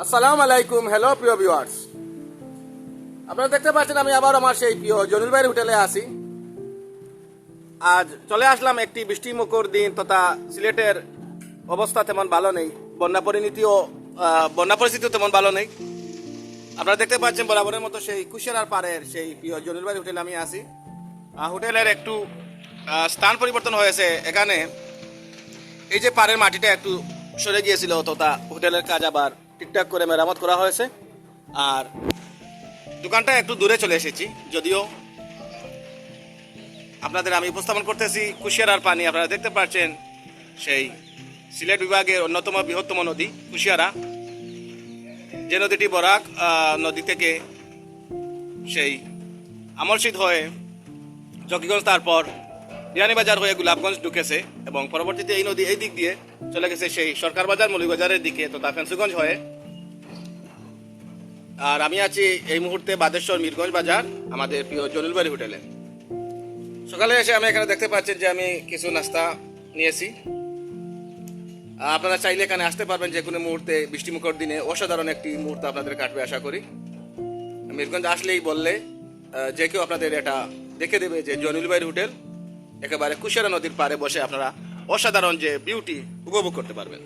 আসসালামু আলাইকুম। হ্যালো প্রিয় ভিউয়ার্স, আপনারা দেখতে পাচ্ছেন আমি আবার আমার সেই প্রিয় জনিল ভাইয়ের হোটেলে আছি। আজ চলে আসলাম একটি বৃষ্টিমুখর দিন তথা সিলেটের অবস্থা তেমন ভালো নেই, বন্যা পরিস্থিতিও তেমন ভালো নেই। আপনারা দেখতে পাচ্ছেন বরাবরের মতো সেই কুশিয়ারার পাড়ের সেই প্রিয় জনিল ভাইয়ের হোটেলে আমি আছি। হোটেলের একটু স্থান পরিবর্তন হয়েছে। এখানে এই যে পাড়ের মাটিটা একটু সরে গিয়েছিল, তথা হোটেলের কাজ আবার ঠিকঠাক করে মেরামত করা হয়েছে। আর দোকানটা একটু দূরে চলে এসেছি, যদিও আপনাদের আমি উপস্থাপন করতেছি কুশিয়ারার পানি। আপনারা দেখতে পাচ্ছেন সেই সিলেট বিভাগের অন্যতম বৃহত্তম নদী কুশিয়ারা, যে নদীটি বরাক নদী থেকে সেই আমলশীত হয়ে জকিগঞ্জ, তারপর বিয়ানীবাজার হয়ে গোলাপগঞ্জ ঢুকেছে এবং পরবর্তীতে এই নদী এই দিক দিয়ে চলে গেছে সেই সরকার বাজার মৌলভীবাজারের দিকে তথা ফেন্সুগঞ্জ হয়ে। আর আমি আছি এই মুহূর্তে বাদেশ্বর মিরগঞ্জ বাজার আমাদের প্রিয় জনিল ভাইয়ের হোটেলে। সকালে এসে আমি এখানে দেখতে পাচ্ছেন যে আমি কিছু নাস্তা নিয়েছি। আপনারা চাইলে এখানে আসতে পারবেন যে কোনো মুহূর্তে, বৃষ্টিমুখর দিনে অসাধারণ একটি মুহূর্ত আপনাদের কাটবে আশা করি। মিরগঞ্জ আসলেই বললে যে কেউ আপনাদের এটা দেখে দেবে যে জনিল ভাইয়ের হোটেল একেবারে কুশিয়ারা নদীর পাড়ে বসে আপনারা অসাধারণ যে বিউটি উপভোগ করতে পারবেন।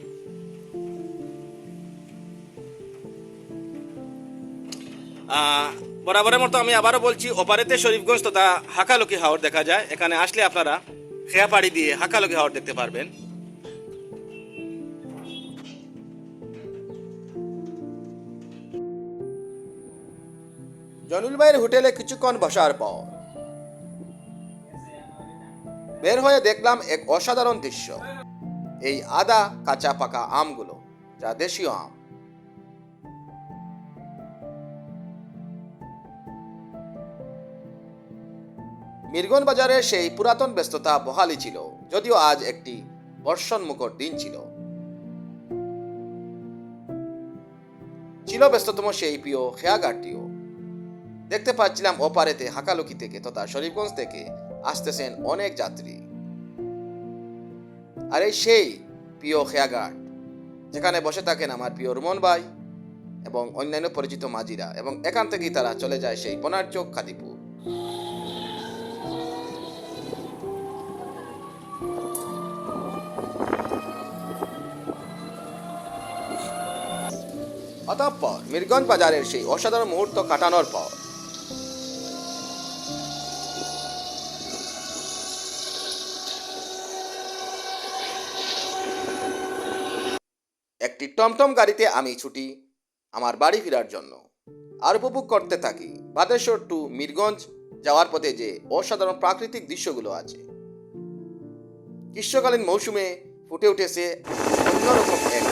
বরাবরের মতো আমি আবারও বলছি, ওপারেতে শরীফগঞ্জ তথা হাকালুকি হাওর দেখা যায়। এখানে আসলে আপনারা খেয়া পাড়ি দিয়ে হাকালুকি হাওর দেখতে পারবেন। জনিল ভাইয়ের হোটেলে কিছুক্ষণ বসার পর বের হয়ে দেখলাম এক অসাধারণ দৃশ্য। এই আদা কাঁচা পাকা আমগুলো, যা দেশীয় আম। মিরগঞ্জ বাজারে সেই পুরাতন ব্যস্ততা বহালি ছিল, যদিও আজ একটি বর্ষণমুখর দিন ছিল। ছিল ব্যস্ততম সেই প্রিয় খেয়াঘাটটিও। দেখতে পাচ্ছিলাম ওপারেতে হাকালুকি থেকে তথা শরীফগঞ্জ থেকে আসতেছেন অনেক যাত্রী। আর এই সেই প্রিয় খেয়াঘাট, যেখানে বসে থাকেন আমার প্রিয় রুমন ভাই এবং অন্যান্য পরিচিত মাঝিরা, এবং এখান থেকেই তারা চলে যায় সেই বনারচক খাদিপুর। অতঃপর মিরগঞ্জ বাজারের সেই অসাধারণ মুহূর্ত কাটানোর পর একটি টমটম গাড়িতে আমি ছুটি আমার বাড়ি ফেরার জন্য। আর উপভোগ করতে থাকি বাদেশ্বর টু মিরগঞ্জ যাওয়ার পথে যে অসাধারণ প্রাকৃতিক দৃশ্যগুলো আছে। গ্রীষ্মকালীন মৌসুমে ফুটে উঠেছে অন্যরকম এক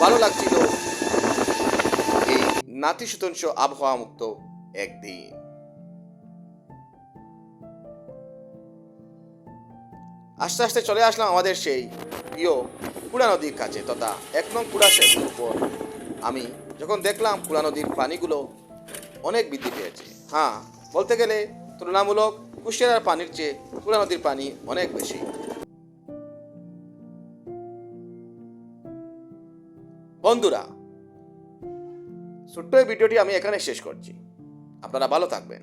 ভালো লাগছিল এই নাতিশীতোষ্ণ আবহাওয়া মুক্ত একদিন। আস্তে আস্তে চলে আসলাম আমাদের সেই প্রিয় কুড়া নদীর কাছে তথা ১ নং কুড়া সেতুর উপর। আমি যখন দেখলাম কুড়া নদীর পানিগুলো অনেক বৃদ্ধি পেয়েছে। হ্যাঁ, বলতে গেলে তুলনামূলক কুশিয়ারার পানির চেয়ে কুড়া নদীর পানি অনেক বেশি। বন্ধুরা, ছোট্ট এই ভিডিওটি আমি এখানে শেষ করছি। আপনারা ভালো থাকবেন।